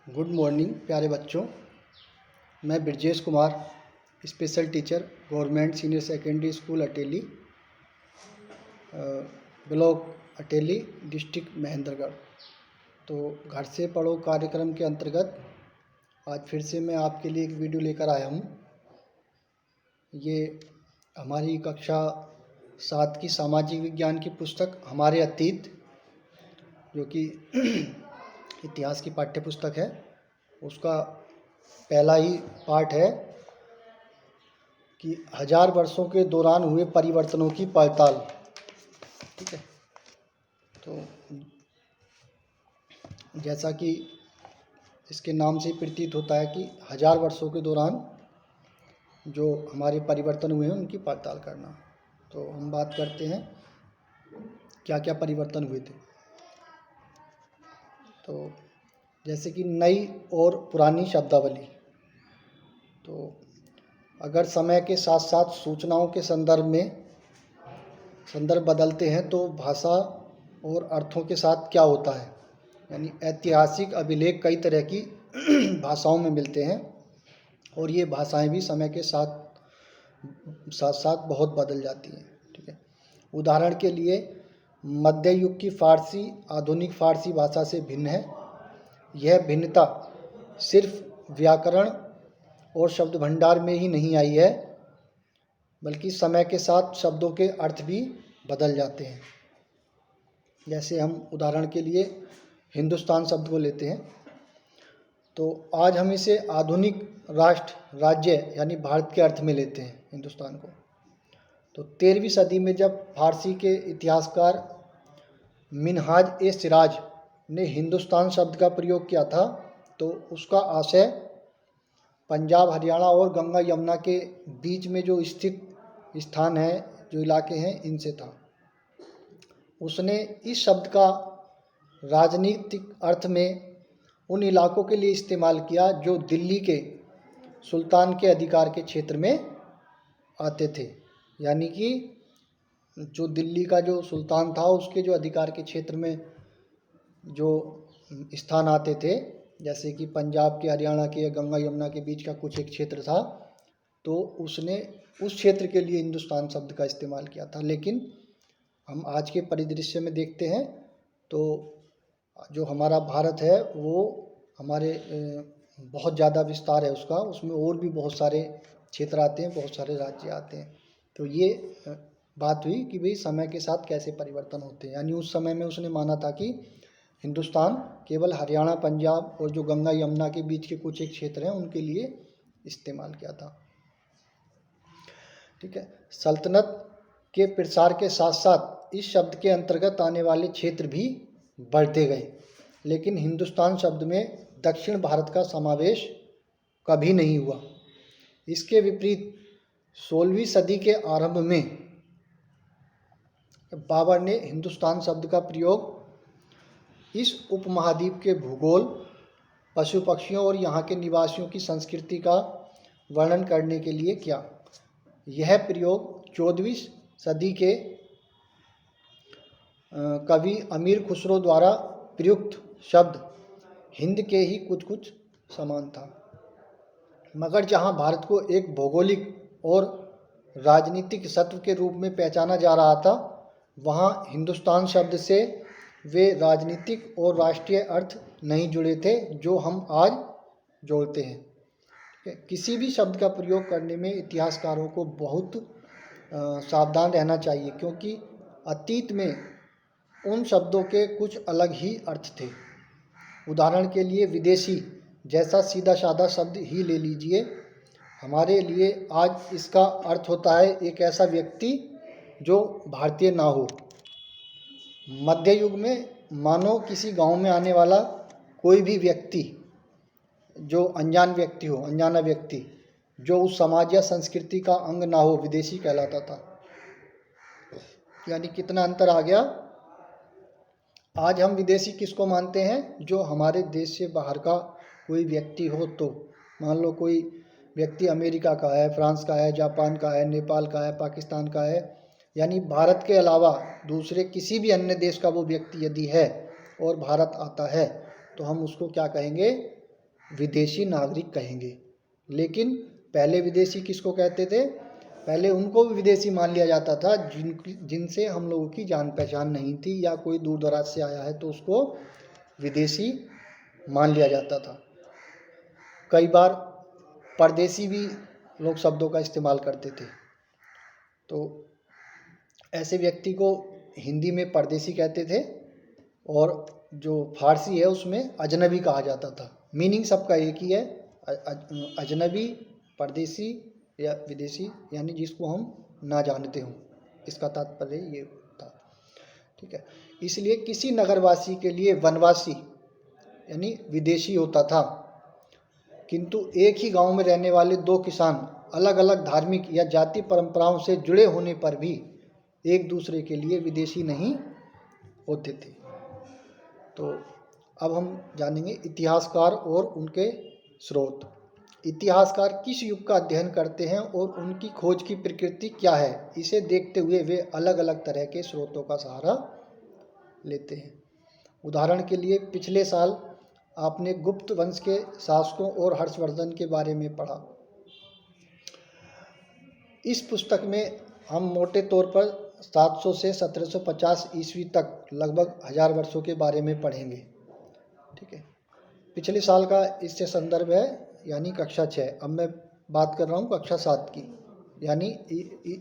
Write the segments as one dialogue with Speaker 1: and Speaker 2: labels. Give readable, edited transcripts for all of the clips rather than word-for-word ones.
Speaker 1: Good morning प्यारे बच्चों। मैं Brajesh Kumar, special teacher, government senior secondary school Ateli, block Ateli, district Mahendragarh. तो घर से पढ़ो कार्यक्रम के अंतर्गत आज फिर से मैं आपके लिए एक वीडियो लेकर आया हूँ। ये हमारी कक्षा 7 की सामाजिक विज्ञान की पुस्तक हमारे अतीत, जो कि इतिहास की पाठ्य पुस्तक है, उसका पहला ही पाठ है कि 1000 वर्षों के दौरान हुए परिवर्तनों की पड़ताल। ठीक है, तो जैसा कि इसके नाम से प्रतीत होता है कि 1000 वर्षों के दौरान जो हमारे परिवर्तन हुए हैं उनकी पड़ताल करना। तो हम बात करते हैं क्या क्या परिवर्तन हुए थे। तो जैसे कि नई और पुरानी शब्दावली। तो अगर समय के साथ साथ सूचनाओं के संदर्भ बदलते हैं तो भाषा और अर्थों के साथ क्या होता है, यानी ऐतिहासिक अभिलेख कई तरह की भाषाओं में मिलते हैं और ये भाषाएं भी समय के साथ साथ बहुत बदल जाती हैं। ठीक है, उदाहरण के लिए मध्य युग की फ़ारसी आधुनिक फ़ारसी भाषा से भिन्न है। यह भिन्नता सिर्फ व्याकरण और शब्द भंडार में ही नहीं आई है, बल्कि समय के साथ शब्दों के अर्थ भी बदल जाते हैं। जैसे हम उदाहरण के लिए हिंदुस्तान शब्द को लेते हैं, तो आज हम इसे आधुनिक राष्ट्र राज्य यानी भारत के अर्थ में लेते हैं हिंदुस्तान को। तो 13वीं सदी में जब फारसी के इतिहासकार मिनहाज ए सिराज ने हिंदुस्तान शब्द का प्रयोग किया था, तो उसका आशय पंजाब, हरियाणा और गंगा यमुना के बीच में जो स्थित स्थान है, जो इलाके हैं, इनसे था। उसने इस शब्द का राजनीतिक अर्थ में उन इलाकों के लिए इस्तेमाल किया जो दिल्ली के सुल्तान के अधिकार के क्षेत्र में आते थे, यानी कि जो दिल्ली का जो सुल्तान था उसके जो अधिकार के क्षेत्र में जो स्थान आते थे, जैसे कि पंजाब के, हरियाणा के या गंगा यमुना के बीच का कुछ एक क्षेत्र था, तो उसने उस क्षेत्र के लिए हिंदुस्तान शब्द का इस्तेमाल किया था। लेकिन हम आज के परिदृश्य में देखते हैं तो जो हमारा भारत है वो हमारे बहुत ज़्यादा विस्तार है उसका, उसमें और भी बहुत सारे क्षेत्र आते हैं, बहुत सारे राज्य आते हैं। तो ये बात हुई कि भाई समय के साथ कैसे परिवर्तन होते हैं। यानी उस समय में उसने माना था कि हिंदुस्तान केवल हरियाणा, पंजाब और जो गंगा यमुना के बीच के कुछ एक क्षेत्र हैं उनके लिए इस्तेमाल किया था। ठीक है, सल्तनत के प्रसार के साथ साथ इस शब्द के अंतर्गत आने वाले क्षेत्र भी बढ़ते गए, लेकिन हिंदुस्तान शब्द में दक्षिण भारत का समावेश कभी नहीं हुआ। इसके विपरीत 16वीं सदी के आरंभ में बाबर ने हिंदुस्तान शब्द का प्रयोग इस उपमहाद्वीप के भूगोल, पशु पक्षियों और यहाँ के निवासियों की संस्कृति का वर्णन करने के लिए किया। यह प्रयोग 14वीं सदी के कवि अमीर खुसरो द्वारा प्रयुक्त शब्द हिंद के ही कुछ समान था, मगर जहाँ भारत को एक भौगोलिक और राजनीतिक सत्व के रूप में पहचाना जा रहा था, वहाँ हिंदुस्तान शब्द से वे राजनीतिक और राष्ट्रीय अर्थ नहीं जुड़े थे जो हम आज जोड़ते हैं। किसी भी शब्द का प्रयोग करने में इतिहासकारों को बहुत सावधान रहना चाहिए, क्योंकि अतीत में उन शब्दों के कुछ अलग ही अर्थ थे। उदाहरण के लिए विदेशी जैसा सीधा साधा शब्द ही ले लीजिए, हमारे लिए आज इसका अर्थ होता है एक ऐसा व्यक्ति जो भारतीय ना हो। मध्य युग में मानो किसी गांव में आने वाला कोई भी व्यक्ति जो अनजान व्यक्ति हो, अनजाना व्यक्ति जो उस समाज या संस्कृति का अंग ना हो, विदेशी कहलाता था। यानी कितना अंतर आ गया। आज हम विदेशी किसको मानते हैं? जो हमारे देश से बाहर का कोई व्यक्ति हो। तो मान लो कोई व्यक्ति अमेरिका का है, फ्रांस का है, जापान का है, नेपाल का है, पाकिस्तान का है, यानी भारत के अलावा दूसरे किसी भी अन्य देश का वो व्यक्ति यदि है और भारत आता है, तो हम उसको क्या कहेंगे? विदेशी नागरिक कहेंगे। लेकिन पहले विदेशी किसको कहते थे? पहले उनको भी विदेशी मान लिया जाता था जिनसे हम लोगों की जान पहचान नहीं थी, या कोई दूर दराज से आया है तो उसको विदेशी मान लिया जाता था। कई बार परदेशी भी लोग शब्दों का इस्तेमाल करते थे, तो ऐसे व्यक्ति को हिंदी में परदेशी कहते थे, और जो फारसी है उसमें अजनबी कहा जाता था। मीनिंग सबका एक ही है, अजनबी, परदेशी या विदेशी, यानी जिसको हम ना जानते हों, इसका तात्पर्य ये था। ठीक है, इसलिए किसी नगरवासी के लिए वनवासी यानी विदेशी होता था, किंतु एक ही गांव में रहने वाले दो किसान अलग अलग धार्मिक या जाति परंपराओं से जुड़े होने पर भी एक दूसरे के लिए विदेशी नहीं होते थे। तो अब हम जानेंगे इतिहासकार और उनके स्रोत। इतिहासकार किस युग का अध्ययन करते हैं और उनकी खोज की प्रकृति क्या है, इसे देखते हुए वे अलग अलग तरह के स्रोतों का सहारा लेते हैं। उदाहरण के लिए पिछले साल आपने गुप्त वंश के शासकों और हर्षवर्धन के बारे में पढ़ा। इस पुस्तक में हम मोटे तौर पर 700 से 1750 ईस्वी तक लगभग 1000 वर्षों के बारे में पढ़ेंगे। ठीक है, पिछले साल का इससे संदर्भ है, यानी कक्षा 6। अब मैं बात कर रहा हूँ कक्षा 7 की, यानी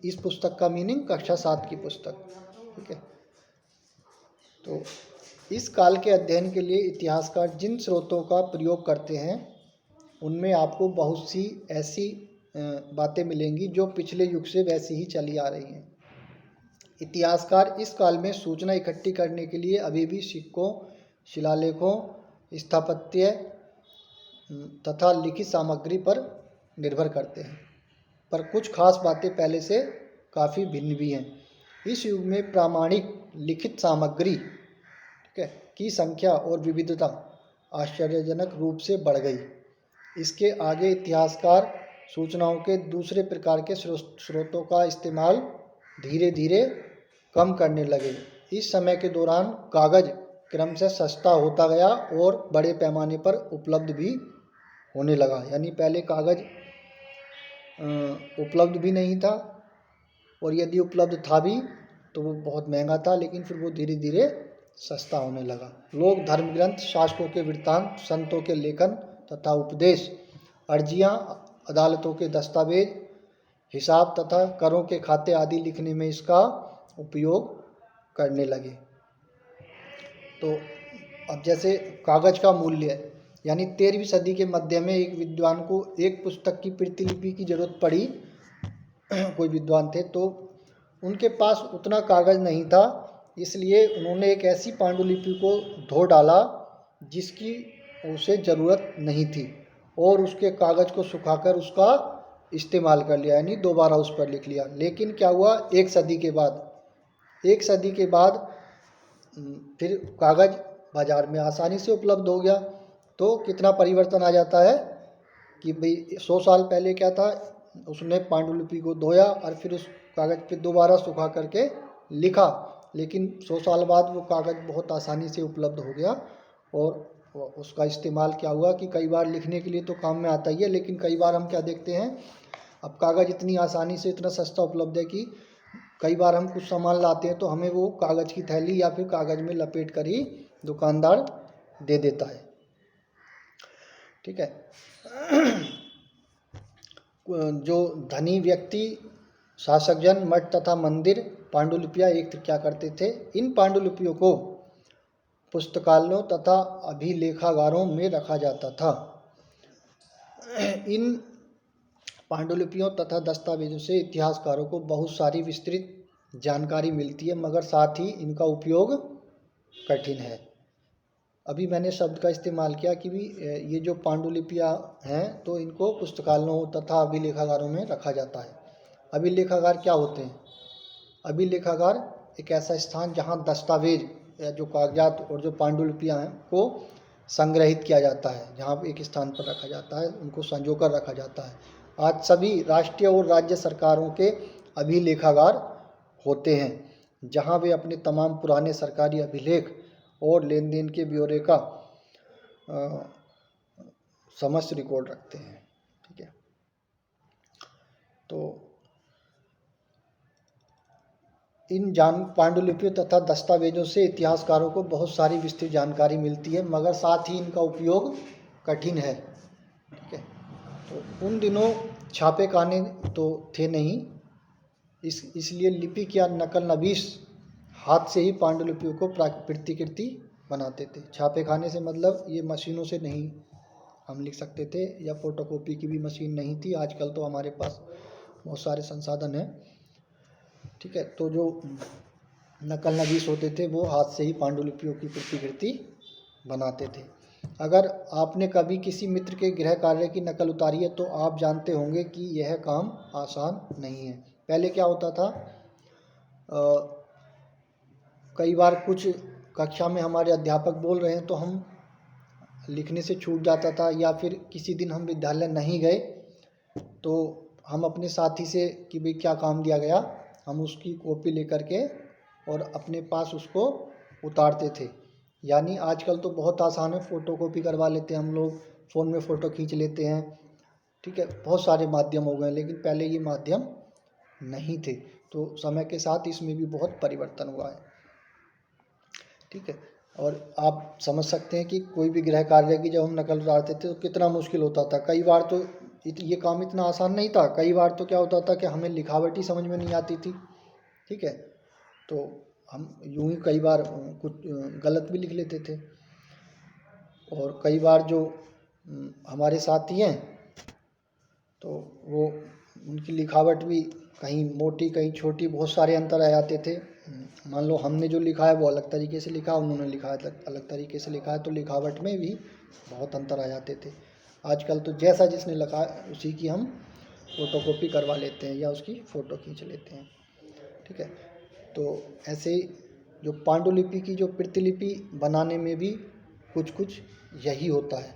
Speaker 1: इस पुस्तक का मीनिंग कक्षा 7 की पुस्तक। ठीक है, तो इस काल के अध्ययन के लिए इतिहासकार जिन स्रोतों का प्रयोग करते हैं उनमें आपको बहुत सी ऐसी बातें मिलेंगी जो पिछले युग से वैसी ही चली आ रही हैं। इतिहासकार इस काल में सूचना इकट्ठी करने के लिए अभी भी सिक्कों, शिलालेखों, स्थापत्य तथा लिखित सामग्री पर निर्भर करते हैं, पर कुछ खास बातें पहले से काफ़ी भिन्न भी हैं। इस युग में प्रामाणिक लिखित सामग्री, ठीक है, की संख्या और विविधता आश्चर्यजनक रूप से बढ़ गई। इसके आगे इतिहासकार सूचनाओं के दूसरे प्रकार के स्रोतों का इस्तेमाल धीरे धीरे कम करने लगे। इस समय के दौरान कागज़ क्रमशः सस्ता होता गया और बड़े पैमाने पर उपलब्ध भी होने लगा। यानी पहले कागज़ उपलब्ध भी नहीं था, और यदि उपलब्ध था भी तो वो बहुत महंगा था, लेकिन फिर वो धीरे धीरे सस्ता होने लगा। लोग धर्म ग्रंथ, शासकों के वृत्तांत, संतों के लेखन तथा उपदेश, अर्जियाँ, अदालतों के दस्तावेज, हिसाब तथा करों के खाते आदि लिखने में इसका उपयोग करने लगे। तो अब जैसे कागज़ का मूल्य, यानी 13वीं सदी के मध्य में एक विद्वान को एक पुस्तक की प्रतिलिपि की जरूरत पड़ी। कोई विद्वान थे तो उनके पास उतना कागज़ नहीं था, इसलिए उन्होंने एक ऐसी पांडुलिपि को धो डाला जिसकी उसे ज़रूरत नहीं थी, और उसके कागज़ को सुखाकर उसका इस्तेमाल कर लिया, यानी दोबारा उस पर लिख लिया। लेकिन क्या हुआ, एक सदी के बाद फिर कागज़ बाज़ार में आसानी से उपलब्ध हो गया। तो कितना परिवर्तन आ जाता है कि भाई 100 साल पहले क्या था, उसने पांडुलिपि को धोया और फिर उस कागज़ पे दोबारा सुखा करके लिखा, लेकिन 100 साल बाद वो कागज़ बहुत आसानी से उपलब्ध हो गया, और उसका इस्तेमाल क्या हुआ कि कई बार लिखने के लिए तो काम में आता ही है, लेकिन कई बार हम क्या देखते हैं, अब कागज़ इतनी आसानी से इतना सस्ता उपलब्ध है कि कई बार हम कुछ सामान लाते हैं तो हमें वो कागज़ की थैली या फिर कागज़ में लपेट कर ही दुकानदार दे देता है। ठीक है, जो धनी व्यक्ति, शासकजन, मठ तथा मंदिर पांडुलिपियाँ एक क्या करते थे, इन पांडुलिपियों को पुस्तकालयों तथा अभिलेखागारों में रखा जाता था। इन पांडुलिपियों तथा दस्तावेजों से इतिहासकारों को बहुत सारी विस्तृत जानकारी मिलती है, मगर साथ ही इनका उपयोग कठिन है। अभी मैंने शब्द का इस्तेमाल किया कि भी ये जो पांडुलिपियाँ हैं तो इनको पुस्तकालयों तथा अभिलेखागारों में रखा जाता है। अभिलेखागार क्या होते हैं? अभिलेखागार एक ऐसा स्थान जहाँ दस्तावेज या जो कागजात और जो पांडुलिपियाँ हैं को संग्रहित किया जाता है, जहाँ एक स्थान पर रखा जाता है, उनको संजोकर रखा जाता है। आज सभी राष्ट्रीय और राज्य सरकारों के अभिलेखागार होते हैं, जहाँ वे अपने तमाम पुराने सरकारी अभिलेख और लेन देन के ब्यौरे का समस्त रिकॉर्ड रखते हैं। ठीक है, तो इन पांडुलिपियों तथा दस्तावेजों से इतिहासकारों को बहुत सारी विस्तृत जानकारी मिलती है, मगर साथ ही इनका उपयोग कठिन है। ठीक है, तो उन दिनों छापे खाने तो थे नहीं, इसलिए लिपिक या नकल नवीस हाथ से ही पांडुलिपियों को प्रतिकृति बनाते थे। छापे खाने से मतलब ये मशीनों से नहीं हम लिख सकते थे, या फोटोकॉपी की भी मशीन नहीं थी। आजकल तो हमारे पास बहुत सारे संसाधन हैं। ठीक है, तो जो नकल नवीस होते थे वो हाथ से ही पांडुलिपियों की प्रतिकृति बनाते थे। अगर आपने कभी किसी मित्र के गृह कार्य की नकल उतारी है तो आप जानते होंगे कि यह काम आसान नहीं है। पहले क्या होता था, कई बार कुछ कक्षा में हमारे अध्यापक बोल रहे हैं तो हम लिखने से छूट जाता था, या फिर किसी दिन हम विद्यालय नहीं गए तो हम अपने साथी से कि भाई क्या काम दिया गया, हम उसकी कॉपी लेकर के और अपने पास उसको उतारते थे। यानी आजकल तो बहुत आसान है, फ़ोटोकॉपी करवा लेते हैं हम लोग, फ़ोन में फ़ोटो खींच लेते हैं। ठीक है, बहुत सारे माध्यम हो गए, लेकिन पहले ये माध्यम नहीं थे। तो समय के साथ इसमें भी बहुत परिवर्तन हुआ है। ठीक है, और आप समझ सकते हैं कि कोई भी गृह कार्य की जब हम नकल उतारते थे तो कितना मुश्किल होता था। कई बार तो ये काम इतना आसान नहीं था। कई बार तो क्या होता था कि हमें लिखावट ही समझ में नहीं आती थी। ठीक है, तो हम यूं ही कई बार कुछ गलत भी लिख लेते थे। और कई बार जो हमारे साथी हैं तो वो उनकी लिखावट भी कहीं मोटी कहीं छोटी, बहुत सारे अंतर आ जाते थे। मान लो हमने जो लिखा है वो अलग तरीके से लिखा, उन्होंने लिखा है अलग तरीके से लिखा है, तो लिखावट में भी बहुत अंतर आ जाते थे। आजकल तो जैसा जिसने लिखा है उसी की हम फ़ोटोकॉपी करवा लेते हैं या उसकी फ़ोटो खींच लेते हैं। ठीक है, तो ऐसे ही जो पांडुलिपि की जो प्रतिलिपि बनाने में भी कुछ यही होता है।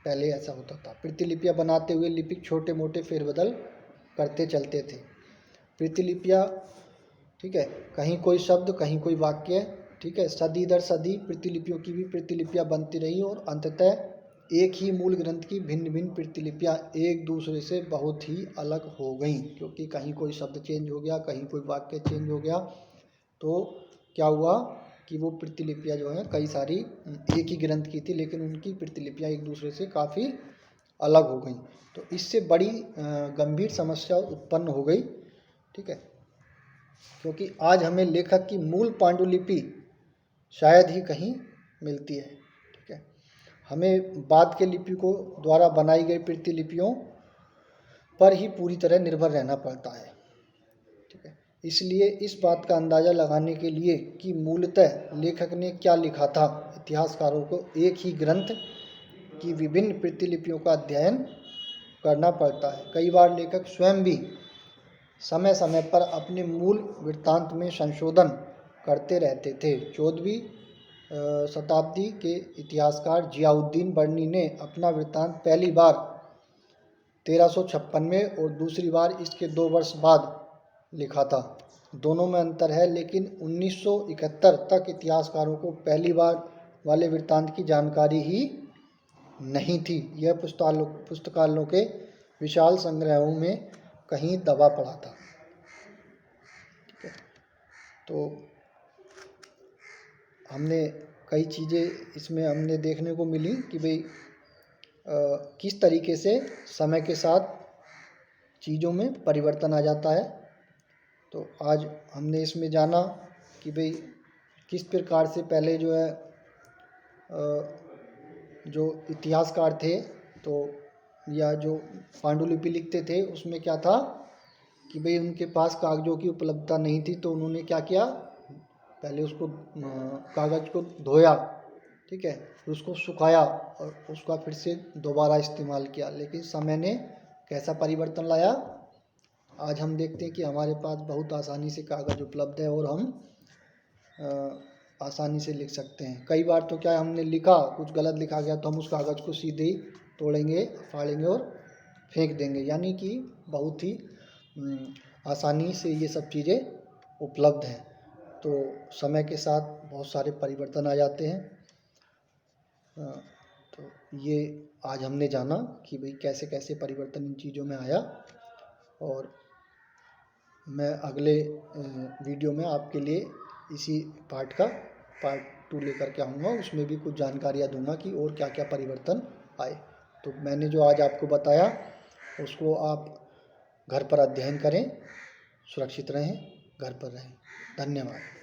Speaker 1: पहले ऐसा होता था, प्रतिलिपियाँ बनाते हुए लिपिक छोटे मोटे फेरबदल करते चलते थे। प्रतिलिपियाँ, ठीक है, कहीं कोई शब्द कहीं कोई वाक्य, ठीक है, सदी दर सदी प्रतिलिपियों की भी प्रतिलिपियाँ बनती रही और अंततः एक ही मूल ग्रंथ की भिन्न भिन्न प्रतिलिपियाँ एक दूसरे से बहुत ही अलग हो गईं, क्योंकि कहीं कोई शब्द चेंज हो गया, कहीं कोई वाक्य चेंज हो गया, तो क्या हुआ कि वो प्रतिलिपियाँ जो हैं कई सारी एक ही ग्रंथ की थी, लेकिन उनकी प्रतिलिपियाँ एक दूसरे से काफ़ी अलग हो गई। तो इससे बड़ी गंभीर समस्या उत्पन्न हो गई। ठीक है, क्योंकि आज हमें लेखक की मूल पांडुलिपि शायद ही कहीं मिलती है। ठीक है, हमें बाद के लिपिकों द्वारा बनाई गई प्रतिलिपियों पर ही पूरी तरह निर्भर रहना पड़ता है। ठीक है, इसलिए इस बात का अंदाज़ा लगाने के लिए कि मूलतः लेखक ने क्या लिखा था, इतिहासकारों को एक ही ग्रंथ की विभिन्न प्रतिलिपियों का अध्ययन करना पड़ता है। कई बार लेखक स्वयं भी समय समय पर अपने मूल वृत्तांत में संशोधन करते रहते थे। 14वीं शताब्दी के इतिहासकार जियाउद्दीन बर्नी ने अपना वृत्तांत पहली बार 1356 में और दूसरी बार इसके 2 वर्ष बाद लिखा था। दोनों में अंतर है, लेकिन 1971 तक इतिहासकारों को पहली बार वाले वृत्तांत की जानकारी ही नहीं थी। यह पुस्तकालयों के विशाल संग्रहों में कहीं दबा पड़ा था। ठीक है, तो हमने कई चीज़ें इसमें हमने देखने को मिली कि भाई किस तरीके से समय के साथ चीज़ों में परिवर्तन आ जाता है। तो आज हमने इसमें जाना कि भाई किस प्रकार से पहले जो है जो इतिहासकार थे तो या जो पांडुलिपि लिखते थे उसमें क्या था कि भाई उनके पास कागज़ों की उपलब्धता नहीं थी, तो उन्होंने क्या किया, पहले उसको कागज़ को धोया, ठीक है, फिर उसको सुखाया और उसका फिर से दोबारा इस्तेमाल किया। लेकिन समय ने कैसा परिवर्तन लाया, आज हम देखते हैं कि हमारे पास बहुत आसानी से कागज़ उपलब्ध है और हम आसानी से लिख सकते हैं। कई बार तो क्या हमने लिखा, कुछ गलत लिखा गया तो हम उस कागज़ को सीधे ही तोड़ेंगे, फाड़ेंगे और फेंक देंगे। यानी कि बहुत ही आसानी से ये सब चीज़ें उपलब्ध हैं। तो समय के साथ बहुत सारे परिवर्तन आ जाते हैं। तो तो ये आज हमने जाना कि भाई कैसे कैसे परिवर्तन इन चीज़ों में आया। और मैं अगले वीडियो में आपके लिए इसी पार्ट 2 लेकर के आऊँगा। उसमें भी कुछ जानकारियाँ दूंगा कि और क्या क्या परिवर्तन आए। तो मैंने जो आज आपको बताया उसको आप घर पर अध्ययन करें, सुरक्षित रहें, घर पर रहें। धन्यवाद।